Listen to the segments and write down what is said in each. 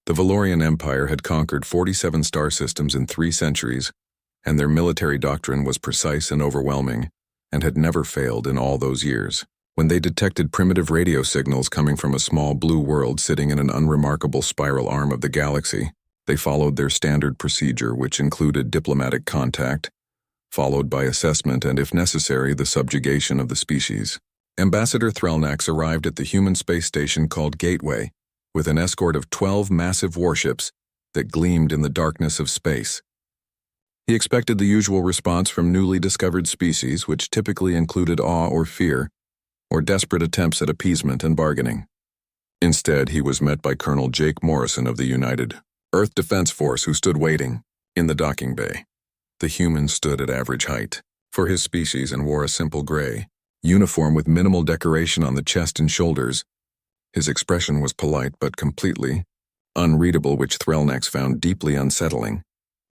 The Valorian Empire had conquered 47 star systems in 3 centuries, and their military doctrine was precise and overwhelming, and had never failed in all those years. When they detected primitive radio signals coming from a small blue world sitting in an unremarkable spiral arm of the galaxy, they followed their standard procedure, which included diplomatic contact, followed by assessment and, if necessary, the subjugation of the species. Ambassador Threlnax arrived at the human space station called Gateway, with an escort of 12 massive warships that gleamed in the darkness of space. He expected the usual response from newly discovered species, which typically included awe or fear, or desperate attempts at appeasement and bargaining. Instead, he was met by Colonel Jake Morrison of the United Earth Defense Force, who stood waiting in the docking bay. The human stood at average height for his species and wore a simple gray uniform with minimal decoration on the chest and shoulders. His expression was polite but completely unreadable, which Threlnax found deeply unsettling,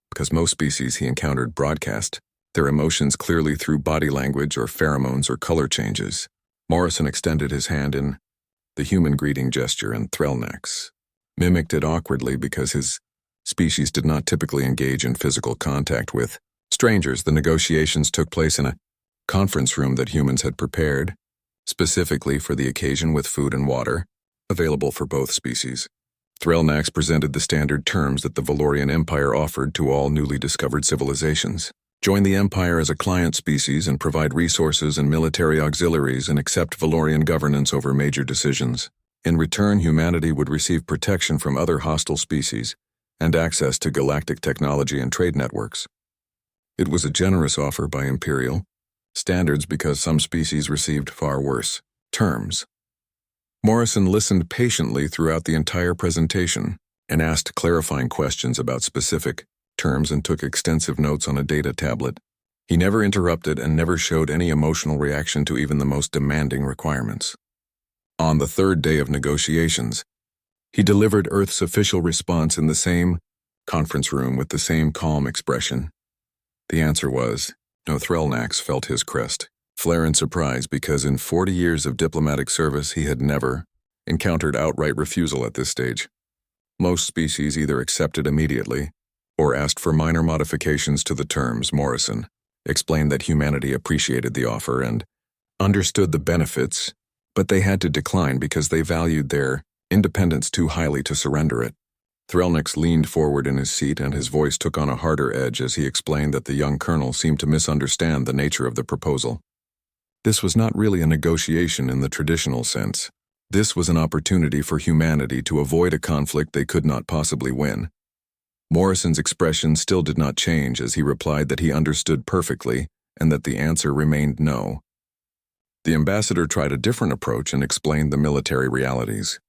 because most species he encountered broadcast their emotions clearly through body language or pheromones or color changes. Morrison extended his hand in the human greeting gesture, and Threlnax mimicked it awkwardly because his species did not typically engage in physical contact with strangers. The negotiations took place in a conference room that humans had prepared specifically for the occasion, with food and water available for both species. Threlnax presented the standard terms that the Valorian Empire offered to all newly discovered civilizations. Join the Empire as a client species and provide resources and military auxiliaries, and accept Valorian governance over major decisions. In return, humanity would receive protection from other hostile species and access to galactic technology and trade networks. It was a generous offer by Imperial standards, because some species received far worse terms. Morrison listened patiently throughout the entire presentation and asked clarifying questions about specific terms and took extensive notes on a data tablet. He never interrupted and never showed any emotional reaction to even the most demanding requirements. On the 3rd day of negotiations, he delivered Earth's official response in the same conference room with the same calm expression. The answer was no. Threlnax felt his crest flare in surprise, because in 40 years of diplomatic service he had never encountered outright refusal at this stage. Most species either accepted immediately or asked for minor modifications to the terms. Morrison explained that humanity appreciated the offer and understood the benefits, but they had to decline because they valued their independence too highly to surrender it. Threlnax leaned forward in his seat, and his voice took on a harder edge as he explained that the young colonel seemed to misunderstand the nature of the proposal. This was not really a negotiation in the traditional sense. This was an opportunity for humanity to avoid a conflict they could not possibly win. Morrison's expression still did not change as he replied that he understood perfectly and that the answer remained no. The ambassador tried a different approach and explained the military realities.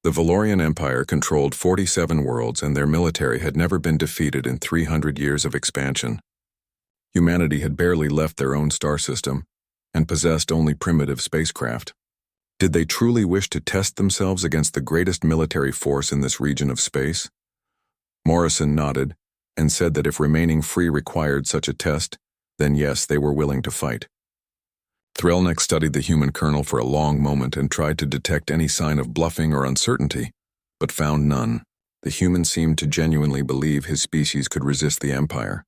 The Valorian Empire controlled 47 worlds, and their military had never been defeated in 300 years of expansion. Humanity had barely left their own star system and possessed only primitive spacecraft. Did they truly wish to test themselves against the greatest military force in this region of space? Morrison nodded and said that if remaining free required such a test, then yes, they were willing to fight. Threlnax studied the human colonel for a long moment and tried to detect any sign of bluffing or uncertainty, but found none. The human seemed to genuinely believe his species could resist the Empire.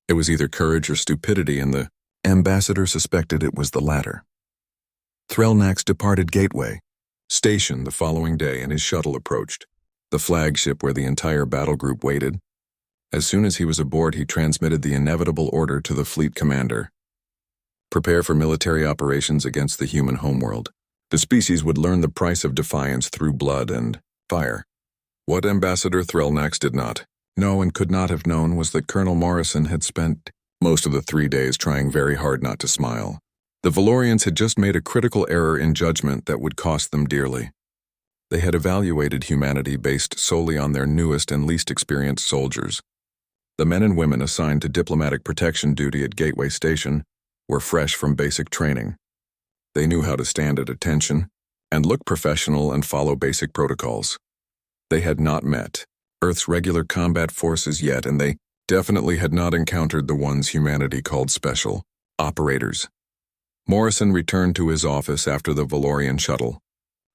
It was either courage or stupidity, and the ambassador suspected it was the latter. Threlnax departed Gateway Station the following day, and his shuttle approached the flagship where the entire battle group waited. As soon as he was aboard, he transmitted the inevitable order to the fleet commander. Prepare for military operations against the human homeworld. The species would learn the price of defiance through blood and fire. What Ambassador Threlnax did not know and could not have known was that Colonel Morrison had spent most of the 3 days trying very hard not to smile. The Valorians had just made a critical error in judgment that would cost them dearly. They had evaluated humanity based solely on their newest and least experienced soldiers. The men and women assigned to diplomatic protection duty at Gateway Station were fresh from basic training. They knew how to stand at attention and look professional and follow basic protocols. They had not met Earth's regular combat forces yet, and they definitely had not encountered the ones humanity called special operators. Morrison returned to his office after the Valorian shuttle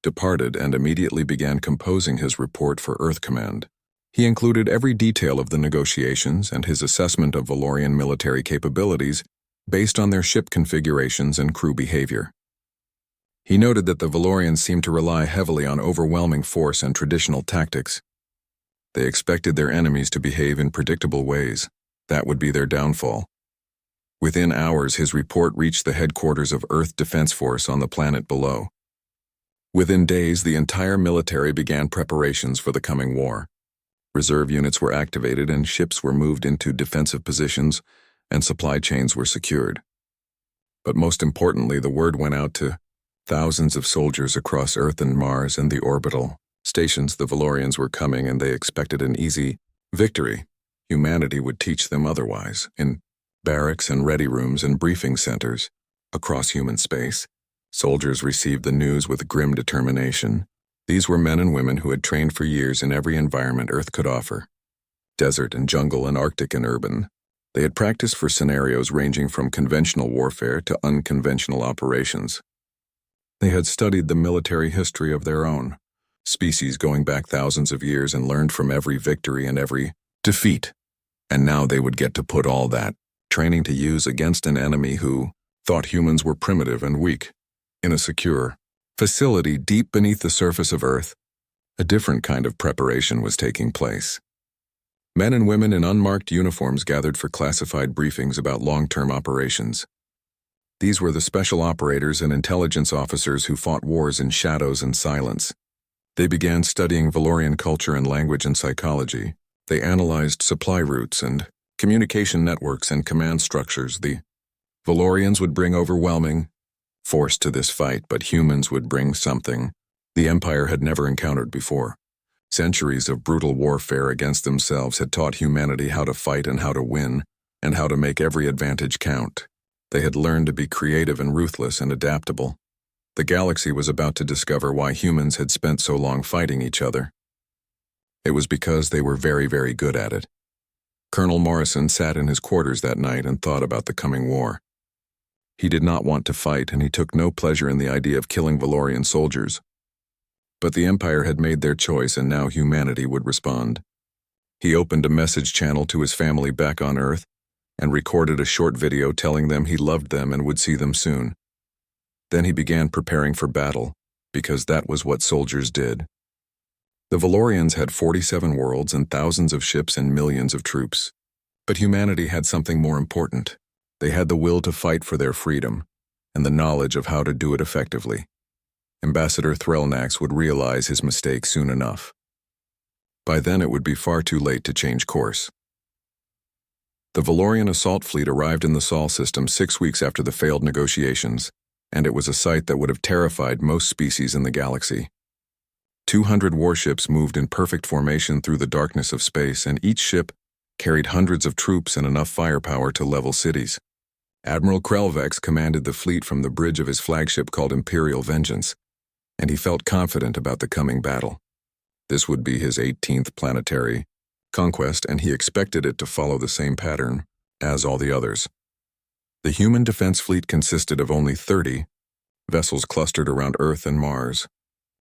departed and immediately began composing his report for Earth Command. He included every detail of the negotiations and his assessment of Valorian military capabilities based on their ship configurations and crew behavior. He noted that the Valorians seemed to rely heavily on overwhelming force and traditional tactics. They expected their enemies to behave in predictable ways. That would be their downfall. Within hours, his report reached the headquarters of Earth Defense Force on the planet below. Within days, the entire military began preparations for the coming war. Reserve units were activated and ships were moved into defensive positions and supply chains were secured. But most importantly, the word went out to thousands of soldiers across Earth and Mars and the orbital stations. The Valorians were coming and they expected an easy victory. Humanity would teach them otherwise. In barracks and ready rooms and briefing centers across human space, soldiers received the news with grim determination. These were men and women who had trained for years in every environment Earth could offer. Desert and jungle and Arctic and urban. They had practiced for scenarios ranging from conventional warfare to unconventional operations. They had studied the military history of their own species going back thousands of years and learned from every victory and every defeat. And now they would get to put all that training to use against an enemy who thought humans were primitive and weak. In a secure facility deep beneath the surface of Earth, a different kind of preparation was taking place. Men and women in unmarked uniforms gathered for classified briefings about long-term operations. These were the special operators and intelligence officers who fought wars in shadows and silence. They began studying Valorian culture and language and psychology. They analyzed supply routes and communication networks and command structures. The Valorians would bring overwhelming force to this fight, but humans would bring something the Empire had never encountered before. Centuries of brutal warfare against themselves had taught humanity how to fight and how to win, and how to make every advantage count. They had learned to be creative and ruthless and adaptable. The galaxy was about to discover why humans had spent so long fighting each other. It was because they were very, very good at it. Colonel Morrison sat in his quarters that night and thought about the coming war. He did not want to fight, and he took no pleasure in the idea of killing Valorian soldiers. But the Empire had made their choice, and now humanity would respond. He opened a message channel to his family back on Earth and recorded a short video telling them he loved them and would see them soon. Then he began preparing for battle, because that was what soldiers did. The Valorians had 47 worlds and thousands of ships and millions of troops. But humanity had something more important. They had the will to fight for their freedom, and the knowledge of how to do it effectively. Ambassador Threlnax would realize his mistake soon enough. By then it would be far too late to change course. The Valorian assault fleet arrived in the Sol system 6 weeks after the failed negotiations, and it was a sight that would have terrified most species in the galaxy. 200 warships moved in perfect formation through the darkness of space, and each ship carried hundreds of troops and enough firepower to level cities. Admiral Krelvex commanded the fleet from the bridge of his flagship called Imperial Vengeance, and he felt confident about the coming battle. This would be his 18th planetary conquest, and he expected it to follow the same pattern as all the others. The human defense fleet consisted of only 30 vessels clustered around Earth and Mars,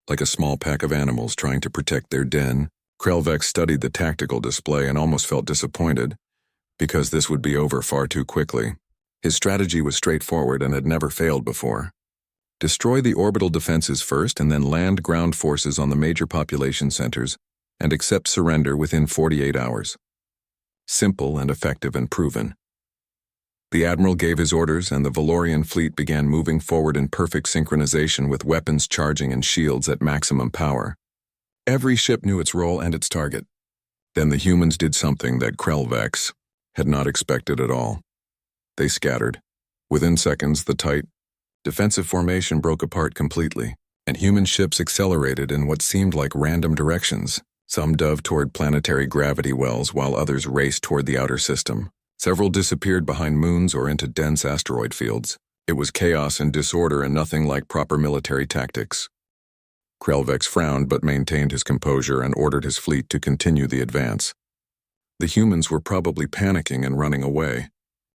like a small pack of animals trying to protect their den. Krelvex studied the tactical display and almost felt disappointed, because this would be over far too quickly. His strategy was straightforward and had never failed before. Destroy the orbital defenses first and then land ground forces on the major population centers and accept surrender within 48 hours. Simple and effective and proven. The Admiral gave his orders, and the Valorian fleet began moving forward in perfect synchronization with weapons charging and shields at maximum power. Every ship knew its role and its target. Then the humans did something that Krelvex had not expected at all. They scattered. Within seconds, the tight, defensive formation broke apart completely, and human ships accelerated in what seemed like random directions. Some dove toward planetary gravity wells while others raced toward the outer system. Several disappeared behind moons or into dense asteroid fields. It was chaos and disorder and nothing like proper military tactics. Krelvex frowned but maintained his composure and ordered his fleet to continue the advance. The humans were probably panicking and running away.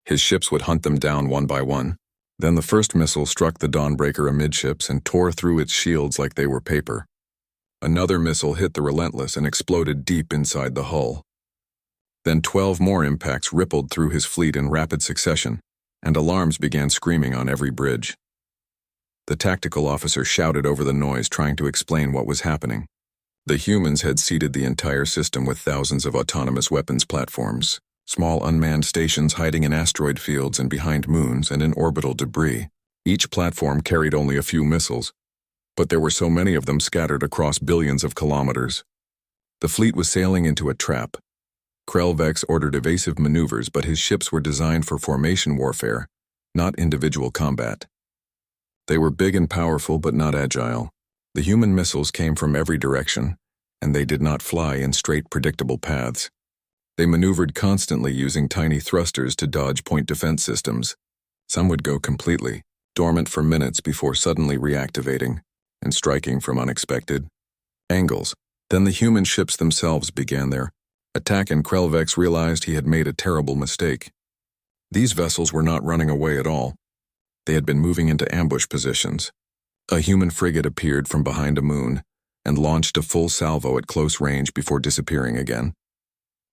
His ships would hunt them down one by one. Then the first missile struck the Dawnbreaker amidships and tore through its shields like they were paper. Another missile hit the Relentless and exploded deep inside the hull. Then 12 more impacts rippled through his fleet in rapid succession, and alarms began screaming on every bridge. The tactical officer shouted over the noise, trying to explain what was happening. The humans had seeded the entire system with thousands of autonomous weapons platforms, small unmanned stations hiding in asteroid fields and behind moons and in orbital debris. Each platform carried only a few missiles, but there were so many of them scattered across billions of kilometers. The fleet was sailing into a trap. Krelvex ordered evasive maneuvers, but his ships were designed for formation warfare, not individual combat. They were big and powerful, but not agile. The human missiles came from every direction, and they did not fly in straight, predictable paths. They maneuvered constantly using tiny thrusters to dodge point defense systems. Some would go completely dormant for minutes before suddenly reactivating and striking from unexpected angles. Then the human ships themselves began their attack, and Krelvex realized he had made a terrible mistake. These vessels were not running away at all. They had been moving into ambush positions. A human frigate appeared from behind a moon and launched a full salvo at close range before disappearing again.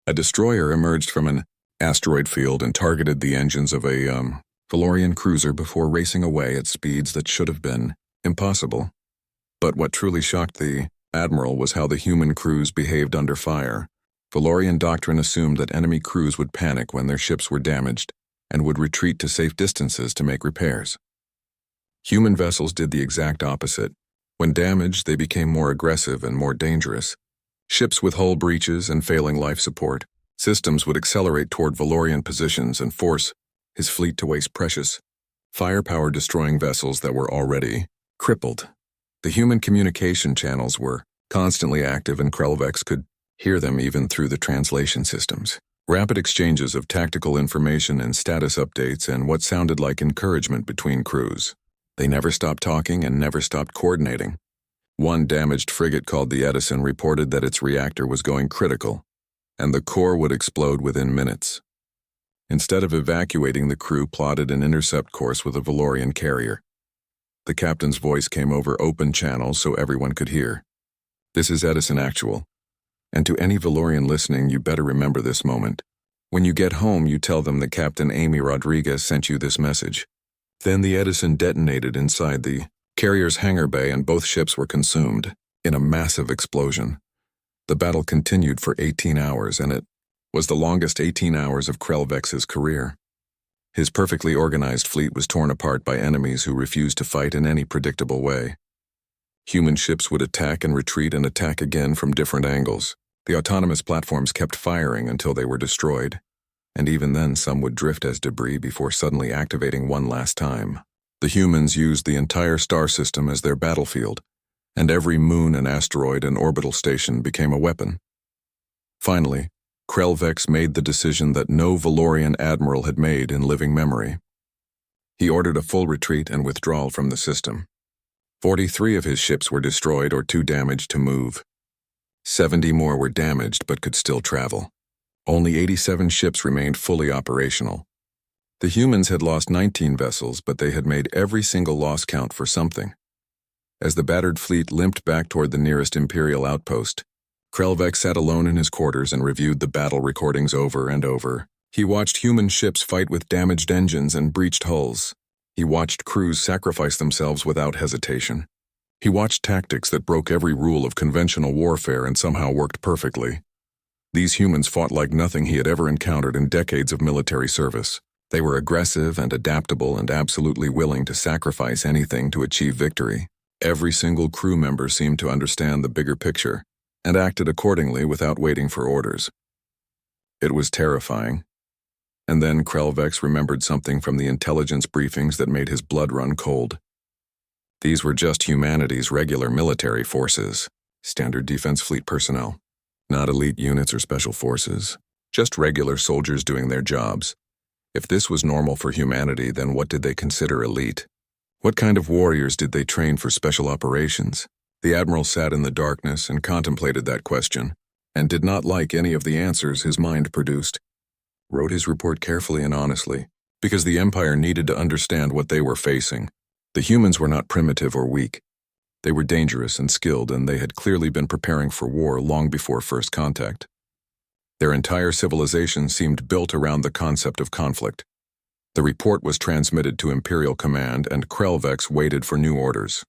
A destroyer emerged from an asteroid field and targeted the engines of a Valorian cruiser before racing away at speeds that should have been impossible. But what truly shocked the admiral was how the human crews behaved under fire. Valorian doctrine assumed that enemy crews would panic when their ships were damaged and would retreat to safe distances to make repairs. Human vessels did the exact opposite. When damaged, they became more aggressive and more dangerous. Ships with hull breaches and failing life support systems would accelerate toward Valorian positions and force his fleet to waste precious firepower destroying vessels that were already crippled. The human communication channels were constantly active, and Krelvex could hear them even through the translation systems. Rapid exchanges of tactical information and status updates and what sounded like encouragement between crews. They never stopped talking and never stopped coordinating. One damaged frigate called the Edison reported that its reactor was going critical, and the core would explode within minutes. Instead of evacuating, the crew plotted an intercept course with a Valorian carrier. The captain's voice came over open channels so everyone could hear. "This is Edison Actual. And to any Valorian listening, you better remember this moment. When you get home, you tell them that Captain Amy Rodriguez sent you this message." Then the Edison detonated inside the carrier's hangar bay, and both ships were consumed in a massive explosion. The battle continued for 18 hours, and it was the longest 18 hours of Krelvex's career. His perfectly organized fleet was torn apart by enemies who refused to fight in any predictable way. Human ships would attack and retreat and attack again from different angles. The autonomous platforms kept firing until they were destroyed, and even then some would drift as debris before suddenly activating one last time. The humans used the entire star system as their battlefield, and every moon and asteroid and orbital station became a weapon. Finally, Krelvex made the decision that no Valorian admiral had made in living memory. He ordered a full retreat and withdrawal from the system. 43 of his ships were destroyed or too damaged to move. 70 more were damaged but could still travel. Only 87 ships remained fully operational. The humans had lost 19 vessels, but they had made every single loss count for something. As the battered fleet limped back toward the nearest Imperial outpost, Krelvex sat alone in his quarters and reviewed the battle recordings over and over. He watched human ships fight with damaged engines and breached hulls. He watched crews sacrifice themselves without hesitation. He watched tactics that broke every rule of conventional warfare and somehow worked perfectly. These humans fought like nothing he had ever encountered in decades of military service. They were aggressive and adaptable and absolutely willing to sacrifice anything to achieve victory. Every single crew member seemed to understand the bigger picture and acted accordingly without waiting for orders. It was terrifying. And then Krelvex remembered something from the intelligence briefings that made his blood run cold. These were just humanity's regular military forces, standard defense fleet personnel. Not elite units or special forces, just regular soldiers doing their jobs. If this was normal for humanity, then what did they consider elite? What kind of warriors did they train for special operations? The admiral sat in the darkness and contemplated that question, and did not like any of the answers his mind produced. Wrote his report carefully and honestly, because the Empire needed to understand what they were facing. The humans were not primitive or weak. They were dangerous and skilled, and they had clearly been preparing for war long before first contact. Their entire civilization seemed built around the concept of conflict. The report was transmitted to Imperial Command, and Krelvex waited for new orders.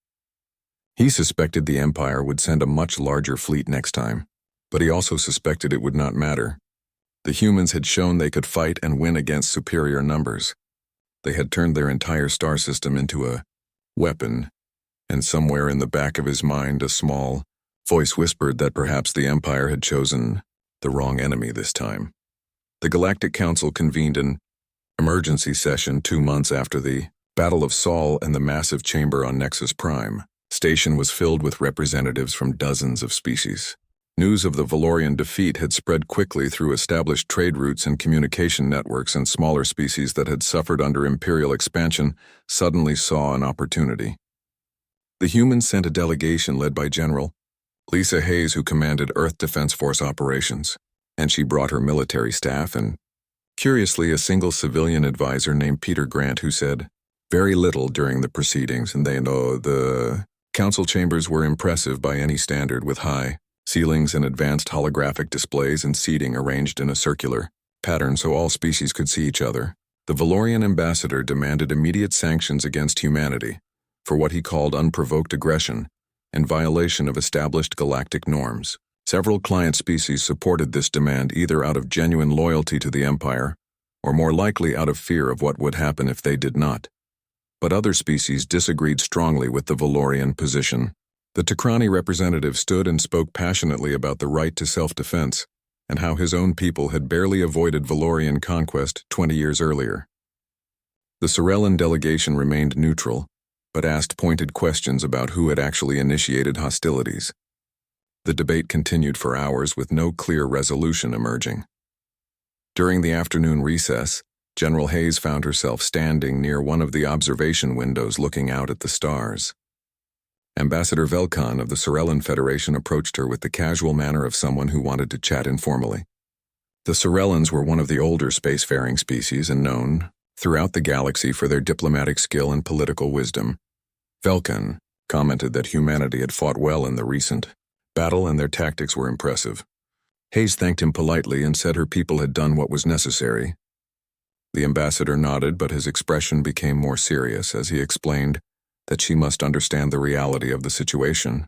He suspected the Empire would send a much larger fleet next time, but he also suspected it would not matter. The humans had shown they could fight and win against superior numbers. They had turned their entire star system into a weapon, and somewhere in the back of his mind a small voice whispered that perhaps the Empire had chosen the wrong enemy this time. The Galactic Council convened an emergency session 2 months after the Battle of Sol, and the massive chamber on Nexus Prime station was filled with representatives from dozens of species. News of the Valorian defeat had spread quickly through established trade routes and communication networks, and smaller species that had suffered under Imperial expansion suddenly saw an opportunity. The humans sent a delegation led by General Lisa Hayes, who commanded Earth Defense Force operations, and she brought her military staff and, curiously, a single civilian advisor named Peter Grant, who said very little during the proceedings, and they know the council chambers were impressive by any standard, with high ceilings and advanced holographic displays and seating arranged in a circular pattern so all species could see each other. The Valorian ambassador demanded immediate sanctions against humanity for what he called unprovoked aggression and violation of established galactic norms. Several client species supported this demand either out of genuine loyalty to the Empire or more likely out of fear of what would happen if they did not. But other species disagreed strongly with the Valorian position. The Takrani representative stood and spoke passionately about the right to self-defense and how his own people had barely avoided Valorian conquest 20 years earlier. The Sorellan delegation remained neutral, but asked pointed questions about who had actually initiated hostilities. The debate continued for hours with no clear resolution emerging. During the afternoon recess, General Hayes found herself standing near one of the observation windows looking out at the stars. Ambassador Velkan of the Sorellan Federation approached her with the casual manner of someone who wanted to chat informally. The Sorellans were one of the older spacefaring species and known throughout the galaxy for their diplomatic skill and political wisdom. Velkan commented that humanity had fought well in the recent battle and their tactics were impressive. Hayes thanked him politely and said her people had done what was necessary. The ambassador nodded, but his expression became more serious as he explained that she must understand the reality of the situation.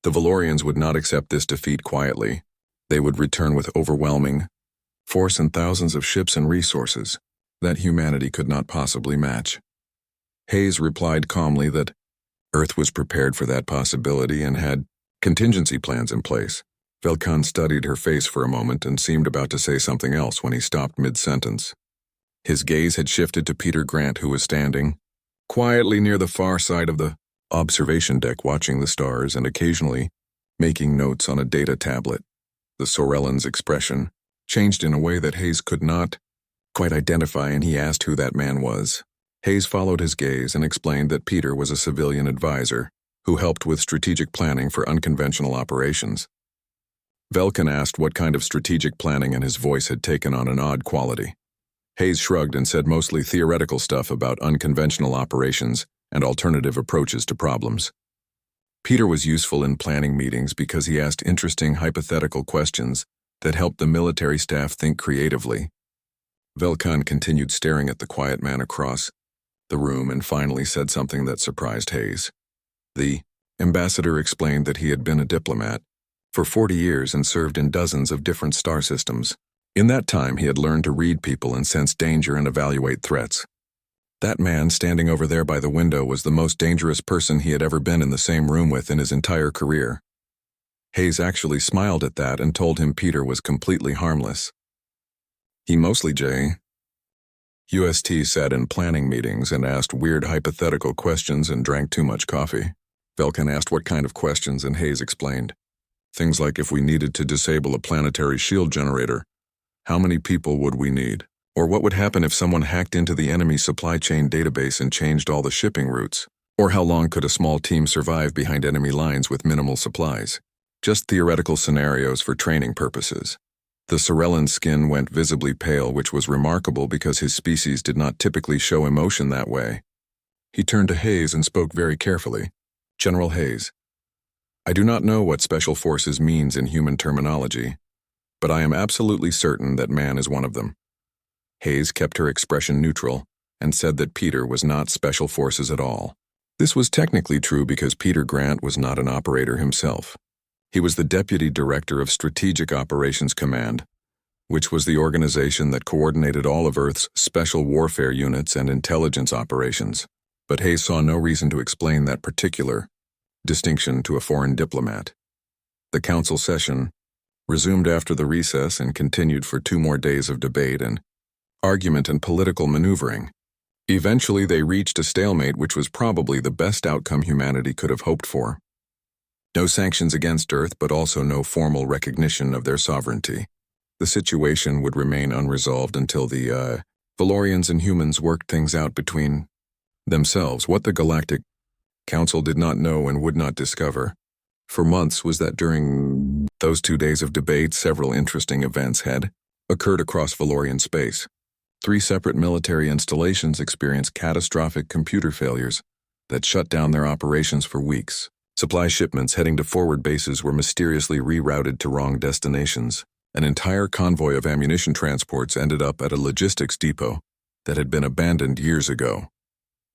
The Valorians would not accept this defeat quietly. They would return with overwhelming force and thousands of ships and resources that humanity could not possibly match. Hayes replied calmly that Earth was prepared for that possibility and had contingency plans in place. Velkan studied her face for a moment and seemed about to say something else when he stopped mid-sentence. His gaze had shifted to Peter Grant, who was standing quietly near the far side of the observation deck watching the stars and occasionally making notes on a data tablet. The Sorellan's expression changed in a way that Hayes could not quite identify, and he asked who that man was. Hayes followed his gaze and explained that Peter was a civilian advisor who helped with strategic planning for unconventional operations. Velkan asked what kind of strategic planning, and his voice had taken on an odd quality. Hayes shrugged and said mostly theoretical stuff about unconventional operations and alternative approaches to problems. Peter was useful in planning meetings because he asked interesting hypothetical questions that helped the military staff think creatively. Velkan continued staring at the quiet man across the room and finally said something that surprised Hayes. The ambassador explained that he had been a diplomat for 40 years and served in dozens of different star systems. In that time, he had learned to read people and sense danger and evaluate threats. That man standing over there by the window was the most dangerous person he had ever been in the same room with in his entire career. Hayes actually smiled at that and told him Peter was completely harmless. He mostly UST sat in planning meetings and asked weird hypothetical questions and drank too much coffee. Velkan asked what kind of questions, and Hayes explained. Things like, if we needed to disable a planetary shield generator, how many people would we need? Or what would happen if someone hacked into the enemy supply chain database and changed all the shipping routes? Or how long could a small team survive behind enemy lines with minimal supplies? Just theoretical scenarios for training purposes. The Sorellan's skin went visibly pale, which was remarkable because his species did not typically show emotion that way. He turned to Hayes and spoke very carefully. "General Hayes, I do not know what special forces means in human terminology, but I am absolutely certain that man is one of them." Hayes kept her expression neutral and said that Peter was not special forces at all. This was technically true because Peter Grant was not an operator himself. He was the Deputy Director of Strategic Operations Command, which was the organization that coordinated all of Earth's special warfare units and intelligence operations. But Hayes saw no reason to explain that particular distinction to a foreign diplomat. The council session resumed after the recess and continued for 2 more days of debate and argument and political maneuvering. Eventually, they reached a stalemate, which was probably the best outcome humanity could have hoped for. No sanctions against Earth, but also no formal recognition of their sovereignty. The situation would remain unresolved until the Valorians and humans worked things out between themselves. What the Galactic Council did not know and would not discover for months was that during those 2 days of debate, several interesting events had occurred across Valorian space. 3 separate military installations experienced catastrophic computer failures that shut down their operations for weeks. Supply shipments heading to forward bases were mysteriously rerouted to wrong destinations. An entire convoy of ammunition transports ended up at a logistics depot that had been abandoned years ago.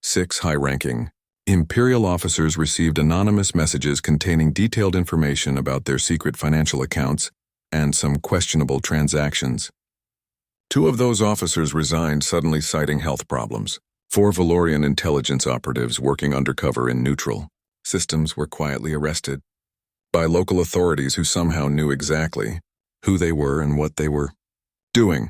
6 high-ranking Imperial officers received anonymous messages containing detailed information about their secret financial accounts and some questionable transactions. 2 of those officers resigned, suddenly citing health problems. 4 Valorian intelligence operatives working undercover in neutral systems were quietly arrested by local authorities who somehow knew exactly who they were and what they were doing.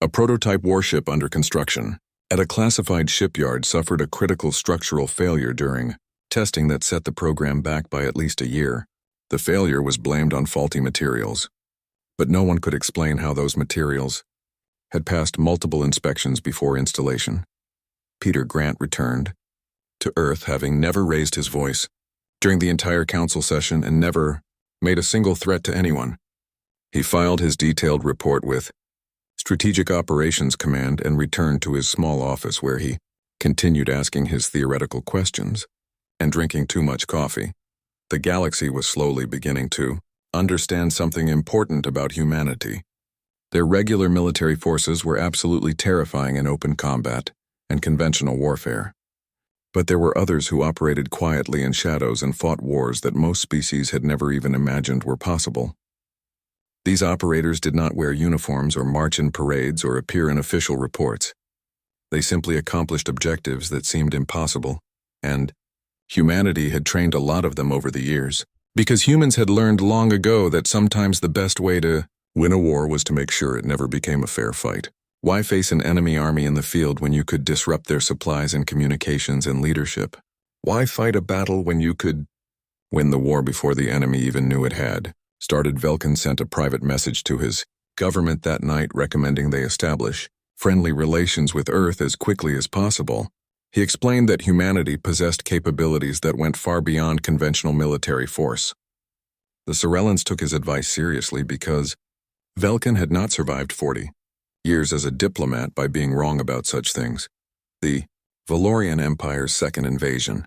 A prototype warship under construction at a classified shipyard suffered a critical structural failure during testing that set the program back by at least a year. The failure was blamed on faulty materials, but no one could explain how those materials had passed multiple inspections before installation. Peter Grant returned to Earth, having never raised his voice during the entire council session and never made a single threat to anyone. He filed his detailed report with Strategic Operations Command and returned to his small office, where he continued asking his theoretical questions and drinking too much coffee. The galaxy was slowly beginning to understand something important about humanity. Their regular military forces were absolutely terrifying in open combat and conventional warfare. But there were others who operated quietly in shadows and fought wars that most species had never even imagined were possible. These operators did not wear uniforms or march in parades or appear in official reports. They simply accomplished objectives that seemed impossible, and humanity had trained a lot of them over the years, because humans had learned long ago that sometimes the best way to win a war was to make sure it never became a fair fight. Why face an enemy army in the field when you could disrupt their supplies and communications and leadership? Why fight a battle when you could win the war before the enemy even knew it had? Started Velkin sent a private message to his government that night recommending they establish friendly relations with Earth as quickly as possible. He explained that humanity possessed capabilities that went far beyond conventional military force. The Sorellans took his advice seriously because Velkin had not survived 40 years as a diplomat by being wrong about such things. The Valorian Empire's second invasion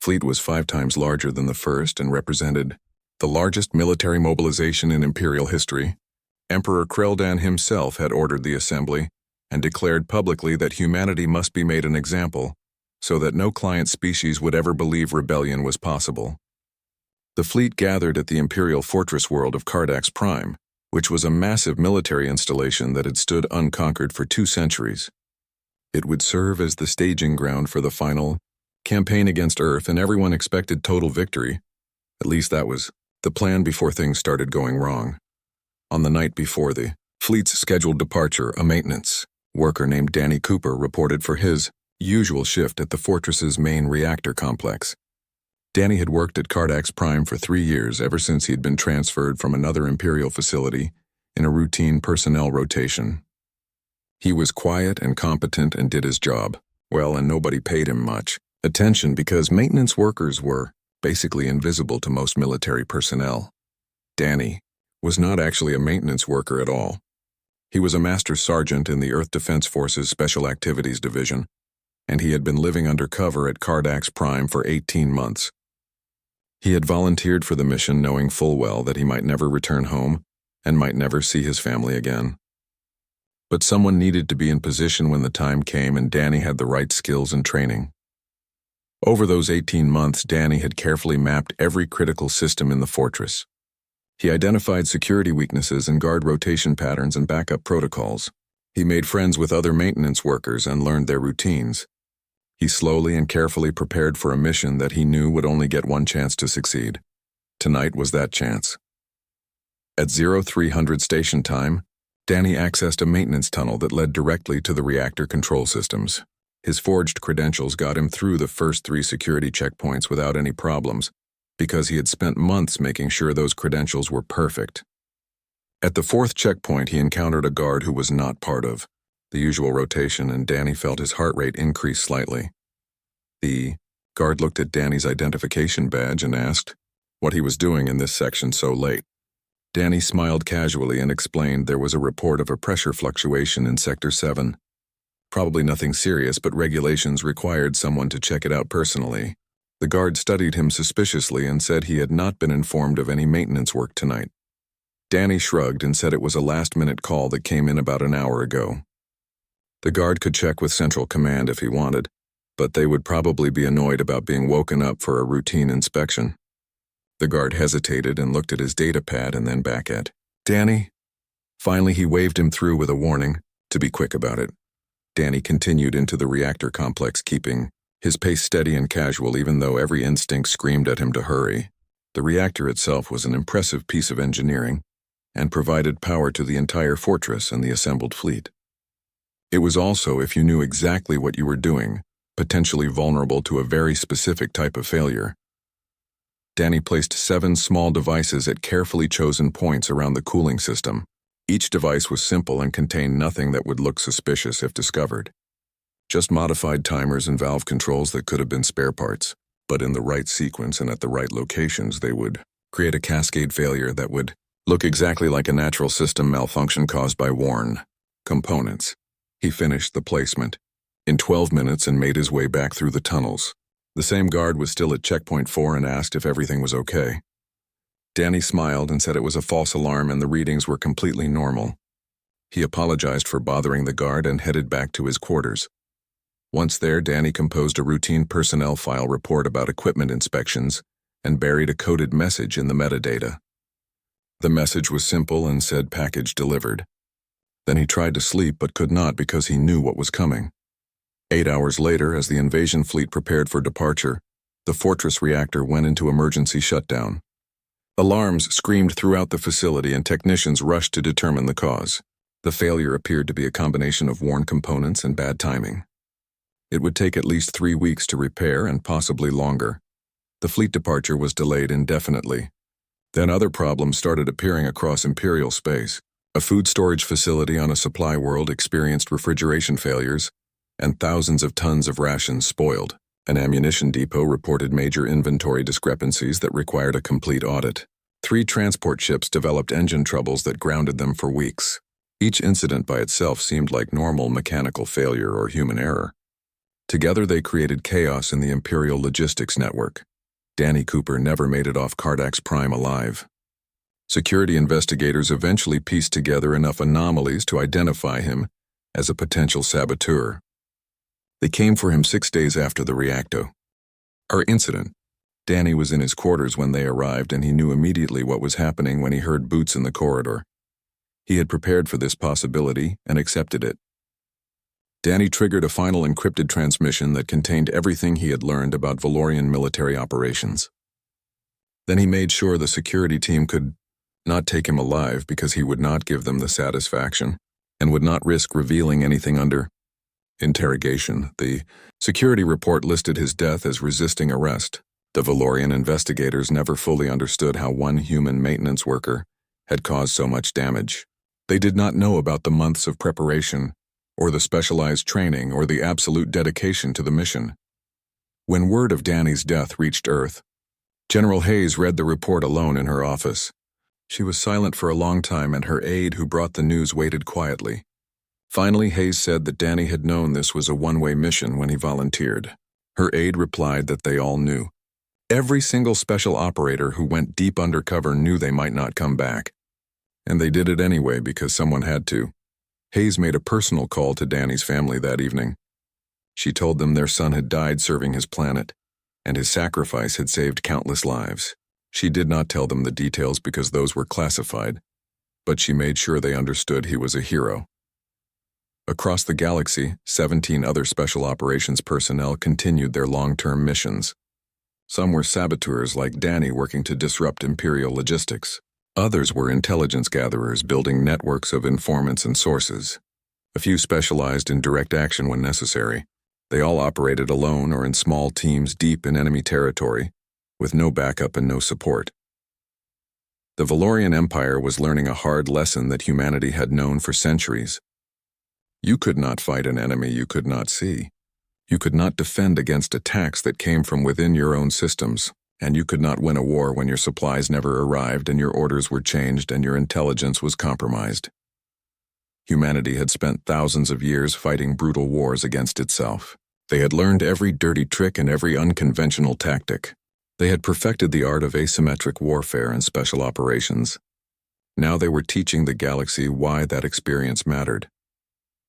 fleet was 5 times larger than the first and represented the largest military mobilization in Imperial history. Emperor Kreldan himself had ordered the assembly and declared publicly that humanity must be made an example so that no client species would ever believe rebellion was possible. The fleet gathered at the Imperial fortress world of Cardax Prime, which was a massive military installation that had stood unconquered for 2 centuries. It would serve as the staging ground for the final campaign against Earth, and everyone expected total victory. At least that was the plan before things started going wrong. On the night before the fleet's scheduled departure, a maintenance worker named Danny Cooper reported for his usual shift at the fortress's main reactor complex. Danny had worked at Cardax Prime for 3 years, ever since he had been transferred from another Imperial facility in a routine personnel rotation. He was quiet and competent and did his job well, and nobody paid him much attention because maintenance workers were basically invisible to most military personnel. Danny was not actually a maintenance worker at all. He was a master sergeant in the Earth Defense Force's Special Activities Division, and he had been living undercover at Cardax Prime for 18 months. He had volunteered for the mission knowing full well that he might never return home and might never see his family again. But someone needed to be in position when the time came, and Danny had the right skills and training. Over those 18 months, Danny had carefully mapped every critical system in the fortress. He identified security weaknesses and guard rotation patterns and backup protocols. He made friends with other maintenance workers and learned their routines. He slowly and carefully prepared for a mission that he knew would only get one chance to succeed. Tonight was that chance. At 0300 station time, Danny accessed a maintenance tunnel that led directly to the reactor control systems. His forged credentials got him through the first 3 security checkpoints without any problems, because he had spent months making sure those credentials were perfect. At the 4th checkpoint, he encountered a guard who was not part of the usual rotation, and Danny felt his heart rate increase slightly. The guard looked at Danny's identification badge and asked what he was doing in this section so late. Danny smiled casually and explained there was a report of a pressure fluctuation in Sector 7. Probably nothing serious, but regulations required someone to check it out personally. The guard studied him suspiciously and said he had not been informed of any maintenance work tonight. Danny shrugged and said it was a last-minute call that came in about an hour ago. The guard could check with Central Command if he wanted, but they would probably be annoyed about being woken up for a routine inspection. The guard hesitated and looked at his data pad and then back at Danny. Finally, he waved him through with a warning to be quick about it. Danny continued into the reactor complex, keeping his pace steady and casual even though every instinct screamed at him to hurry. The reactor itself was an impressive piece of engineering and provided power to the entire fortress and the assembled fleet. It was also, if you knew exactly what you were doing, potentially vulnerable to a very specific type of failure. Danny placed 7 small devices at carefully chosen points around the cooling system. Each device was simple and contained nothing that would look suspicious if discovered. Just modified timers and valve controls that could have been spare parts, but in the right sequence and at the right locations they would create a cascade failure that would look exactly like a natural system malfunction caused by worn components. He finished the placement in 12 minutes and made his way back through the tunnels. The same guard was still at checkpoint 4 and asked if everything was okay. Danny smiled and said it was a false alarm and the readings were completely normal. He apologized for bothering the guard and headed back to his quarters. Once there, Danny composed a routine personnel file report about equipment inspections and buried a coded message in the metadata. The message was simple and said package delivered. Then he tried to sleep but could not because he knew what was coming. 8 hours later, as the invasion fleet prepared for departure, the fortress reactor went into emergency shutdown. Alarms screamed throughout the facility and technicians rushed to determine the cause. The failure appeared to be a combination of worn components and bad timing. It would take at least 3 weeks to repair and possibly longer. The fleet departure was delayed indefinitely. Then other problems started appearing across Imperial space. A food storage facility on a supply world experienced refrigeration failures, and thousands of tons of rations spoiled. An ammunition depot reported major inventory discrepancies that required a complete audit. 3 transport ships developed engine troubles that grounded them for weeks. Each incident by itself seemed like normal mechanical failure or human error. Together they created chaos in the Imperial logistics network. Danny Cooper never made it off Cardax Prime alive. Security investigators eventually pieced together enough anomalies to identify him as a potential saboteur. They came for him 6 days after the reactor. Our incident. Danny was in his quarters when they arrived and he knew immediately what was happening when he heard boots in the corridor. He had prepared for this possibility and accepted it. Danny triggered a final encrypted transmission that contained everything he had learned about Valorian military operations. Then he made sure the security team could not take him alive because he would not give them the satisfaction and would not risk revealing anything under interrogation. The security report listed his death as resisting arrest. The Valorian investigators never fully understood how one human maintenance worker had caused so much damage. They did not know about the months of preparation, or the specialized training, or the absolute dedication to the mission. When word of Danny's death reached Earth, General Hayes read the report alone in her office. She was silent for a long time, and her aide who brought the news waited quietly. Finally, Hayes said that Danny had known this was a one-way mission when he volunteered. Her aide replied that they all knew. Every single special operator who went deep undercover knew they might not come back. And they did it anyway because someone had to. Hayes made a personal call to Danny's family that evening. She told them their son had died serving his planet, and his sacrifice had saved countless lives. She did not tell them the details because those were classified, but she made sure they understood he was a hero. Across the galaxy, 17 other special operations personnel continued their long-term missions. Some were saboteurs like Danny working to disrupt Imperial logistics. Others were intelligence gatherers building networks of informants and sources. A few specialized in direct action when necessary. They all operated alone or in small teams deep in enemy territory, with no backup and no support. The Valorian Empire was learning a hard lesson that humanity had known for centuries. You could not fight an enemy you could not see. You could not defend against attacks that came from within your own systems, and you could not win a war when your supplies never arrived and your orders were changed and your intelligence was compromised. Humanity had spent thousands of years fighting brutal wars against itself. They had learned every dirty trick and every unconventional tactic. They had perfected the art of asymmetric warfare and special operations. Now they were teaching the galaxy why that experience mattered.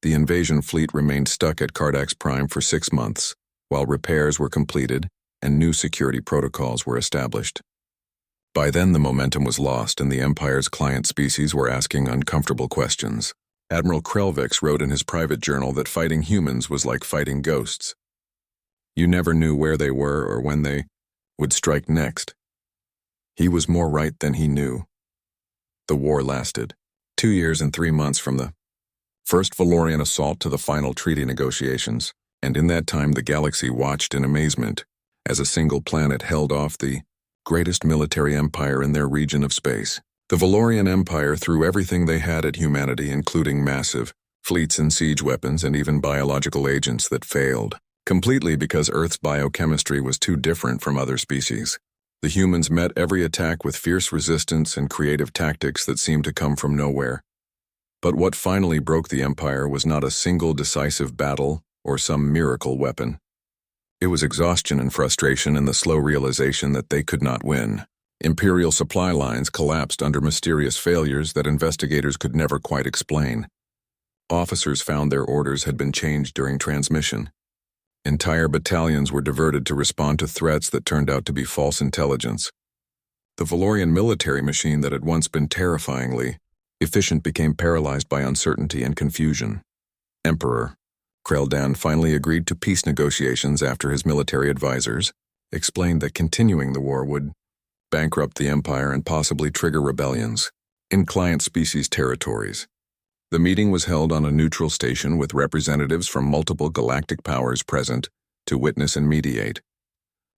The invasion fleet remained stuck at Cardax Prime for 6 months, while repairs were completed and new security protocols were established. By then the momentum was lost and the Empire's client species were asking uncomfortable questions. Admiral Krelvex wrote in his private journal that fighting humans was like fighting ghosts. You never knew where they were or when they would strike next. He was more right than he knew. The war lasted 2 years and 3 months from the first Valorian assault to the final treaty negotiations, and in that time the galaxy watched in amazement as a single planet held off the greatest military empire in their region of space. The Valorian Empire threw everything they had at humanity, including massive fleets and siege weapons and even biological agents that failed, completely because Earth's biochemistry was too different from other species. The humans met every attack with fierce resistance and creative tactics that seemed to come from nowhere. But what finally broke the Empire was not a single decisive battle or some miracle weapon. It was exhaustion and frustration and the slow realization that they could not win. Imperial supply lines collapsed under mysterious failures that investigators could never quite explain. Officers found their orders had been changed during transmission. Entire battalions were diverted to respond to threats that turned out to be false intelligence. The Valorian military machine that had once been terrifyingly efficient became paralyzed by uncertainty and confusion. Emperor Kreldan finally agreed to peace negotiations after his military advisors explained that continuing the war would bankrupt the Empire and possibly trigger rebellions in client species territories. The meeting was held on a neutral station with representatives from multiple galactic powers present to witness and mediate.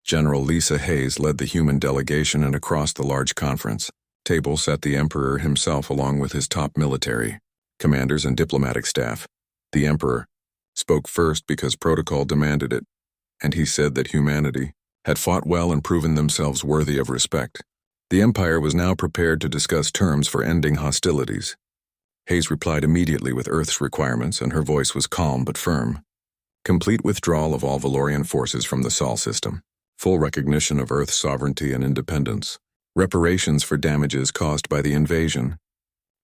General Lisa Hayes led the human delegation, and across the large conference table sat the Emperor himself along with his top military commanders and diplomatic staff. The Emperor spoke first because protocol demanded it, and he said that humanity had fought well and proven themselves worthy of respect. The Empire was now prepared to discuss terms for ending hostilities. Hayes replied immediately with Earth's requirements, and her voice was calm but firm. Complete withdrawal of all Valorian forces from the Sol system. Full recognition of Earth's sovereignty and independence. Reparations for damages caused by the invasion.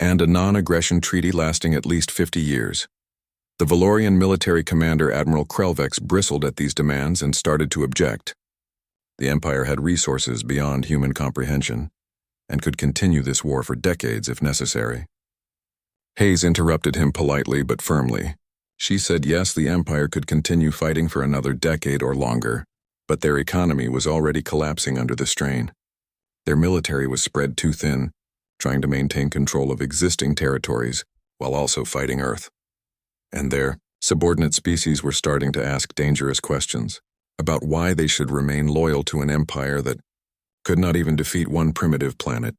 And a non-aggression treaty lasting at least 50 years. The Valorian military commander Admiral Krelvex bristled at these demands and started to object. The Empire had resources beyond human comprehension, and could continue this war for decades if necessary. Hayes interrupted him politely but firmly. She said yes, the Empire could continue fighting for another decade or longer, but their economy was already collapsing under the strain. Their military was spread too thin, trying to maintain control of existing territories while also fighting Earth. And their subordinate species were starting to ask dangerous questions about why they should remain loyal to an empire that could not even defeat one primitive planet.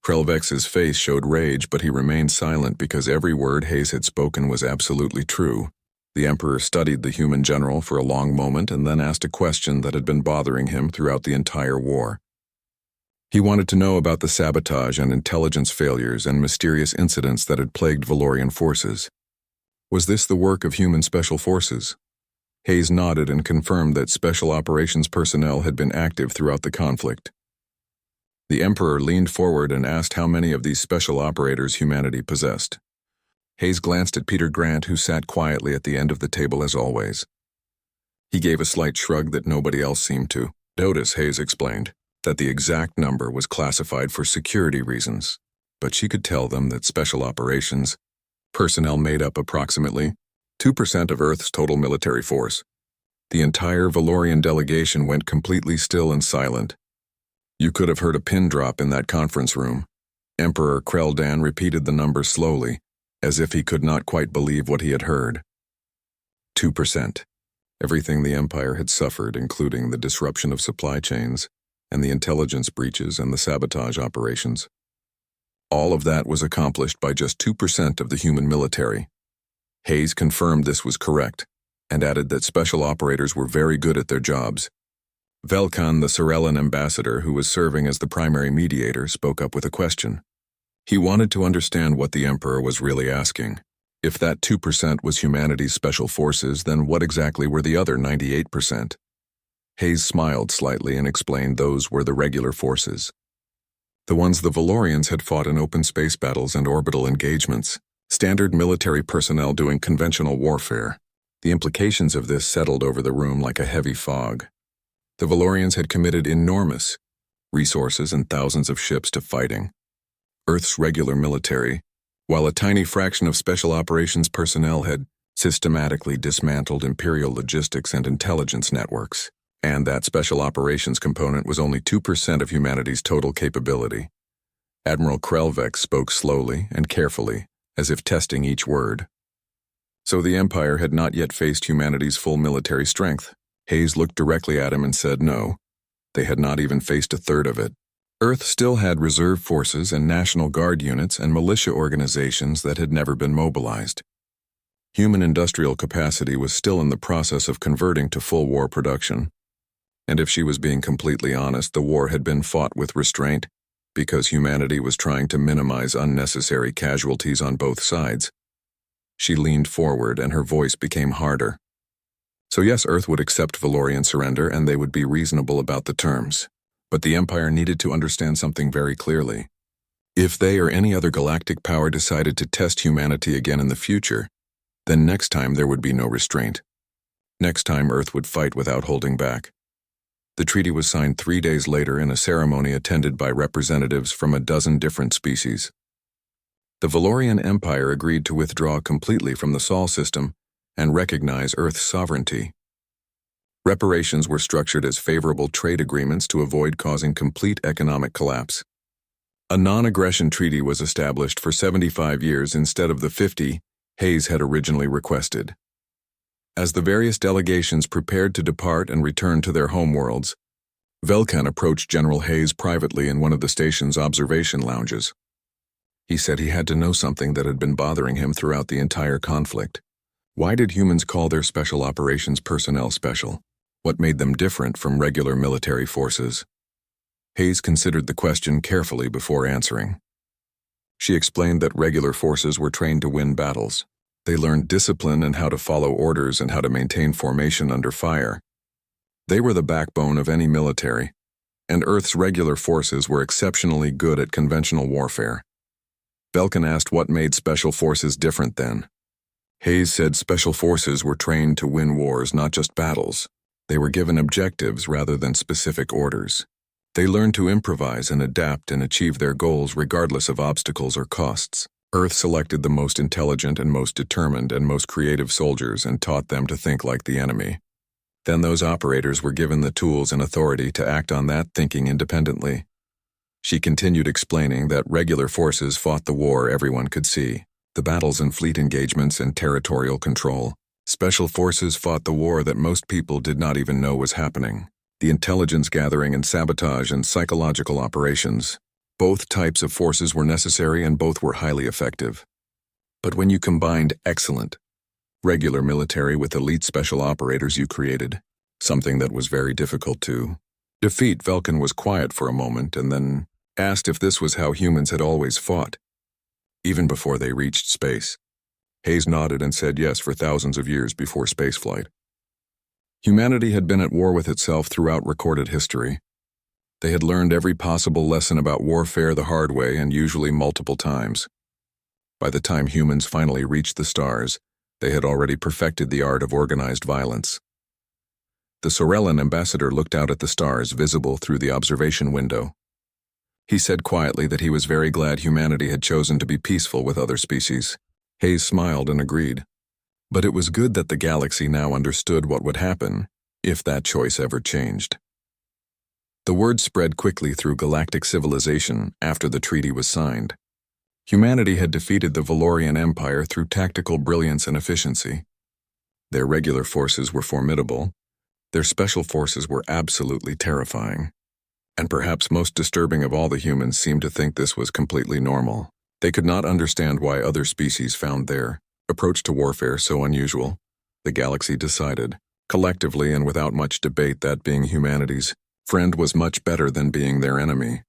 Krelvex's face showed rage, but he remained silent because every word Hayes had spoken was absolutely true. The Emperor studied the human general for a long moment and then asked a question that had been bothering him throughout the entire war. He wanted to know about the sabotage and intelligence failures and mysterious incidents that had plagued Valorian forces. Was this the work of human special forces? Hayes nodded and confirmed that special operations personnel had been active throughout the conflict. The Emperor leaned forward and asked how many of these special operators humanity possessed. Hayes glanced at Peter Grant, who sat quietly at the end of the table as always. He gave a slight shrug that nobody else seemed to notice. Hayes explained that the exact number was classified for security reasons, but she could tell them that special operations personnel made up approximately 2% of Earth's total military force. The entire Valorian delegation went completely still and silent. You could have heard a pin drop in that conference room. Emperor Kreldan repeated the number slowly, as if he could not quite believe what he had heard. 2%. Everything the Empire had suffered, including the disruption of supply chains, and the intelligence breaches and the sabotage operations. All of that was accomplished by just 2% of the human military. Hayes confirmed this was correct, and added that special operators were very good at their jobs. Velkan, the Sorellan ambassador who was serving as the primary mediator, spoke up with a question. He wanted to understand what the Emperor was really asking. If that 2% was humanity's special forces, then what exactly were the other 98%? Hayes smiled slightly and explained those were the regular forces. The ones the Valorians had fought in open space battles and orbital engagements. Standard military personnel doing conventional warfare. The implications of this settled over the room like a heavy fog. The Valorians had committed enormous resources and thousands of ships to fighting Earth's regular military, while a tiny fraction of special operations personnel had systematically dismantled Imperial logistics and intelligence networks, and that special operations component was only 2% of humanity's total capability. Admiral Krelvek spoke slowly and carefully, as if testing each word. So the Empire had not yet faced humanity's full military strength. Hayes looked directly at him and said no. They had not even faced a third of it. Earth still had reserve forces and National Guard units and militia organizations that had never been mobilized. Human industrial capacity was still in the process of converting to full war production. And if she was being completely honest, the war had been fought with restraint because humanity was trying to minimize unnecessary casualties on both sides. She leaned forward and her voice became harder. So yes, Earth would accept Valorian surrender and they would be reasonable about the terms. But the Empire needed to understand something very clearly. If they or any other galactic power decided to test humanity again in the future, then next time there would be no restraint. Next time Earth would fight without holding back. The treaty was signed 3 days later in a ceremony attended by representatives from a dozen different species. The Valorian Empire agreed to withdraw completely from the Sol system and recognize Earth's sovereignty. Reparations were structured as favorable trade agreements to avoid causing complete economic collapse. A non-aggression treaty was established for 75 years instead of the 50 Hayes had originally requested. As the various delegations prepared to depart and return to their homeworlds, Velkan approached General Hayes privately in one of the station's observation lounges. He said he had to know something that had been bothering him throughout the entire conflict. Why did humans call their special operations personnel special? What made them different from regular military forces? Hayes considered the question carefully before answering. She explained that regular forces were trained to win battles. They learned discipline and how to follow orders and how to maintain formation under fire. They were the backbone of any military, and Earth's regular forces were exceptionally good at conventional warfare. Velkan asked what made special forces different then. Hayes said special forces were trained to win wars, not just battles. They were given objectives rather than specific orders. They learned to improvise and adapt and achieve their goals regardless of obstacles or costs. Earth selected the most intelligent and most determined and most creative soldiers and taught them to think like the enemy. Then those operators were given the tools and authority to act on that thinking independently. She continued explaining that regular forces fought the war everyone could see, the battles and fleet engagements and territorial control. Special forces fought the war that most people did not even know was happening, the intelligence gathering and sabotage and psychological operations. Both types of forces were necessary and both were highly effective. But when you combined excellent, regular military with elite special operators, you created something that was very difficult to Defeat, Velkin was quiet for a moment and then asked if this was how humans had always fought, even before they reached space. Hayes nodded and said yes for thousands of years before spaceflight. Humanity had been at war with itself throughout recorded history. They had learned every possible lesson about warfare the hard way and usually multiple times. By the time humans finally reached the stars, they had already perfected the art of organized violence. The Sorellan ambassador looked out at the stars visible through the observation window. He said quietly that he was very glad humanity had chosen to be peaceful with other species. Hayes smiled and agreed. But it was good that the galaxy now understood what would happen if that choice ever changed. The word spread quickly through galactic civilization after the treaty was signed. Humanity had defeated the Valorian Empire through tactical brilliance and efficiency. Their regular forces were formidable. Their special forces were absolutely terrifying. And perhaps most disturbing of all, the humans seemed to think this was completely normal. They could not understand why other species found their approach to warfare so unusual. The galaxy decided, collectively and without much debate, that being humanity's friend was much better than being their enemy.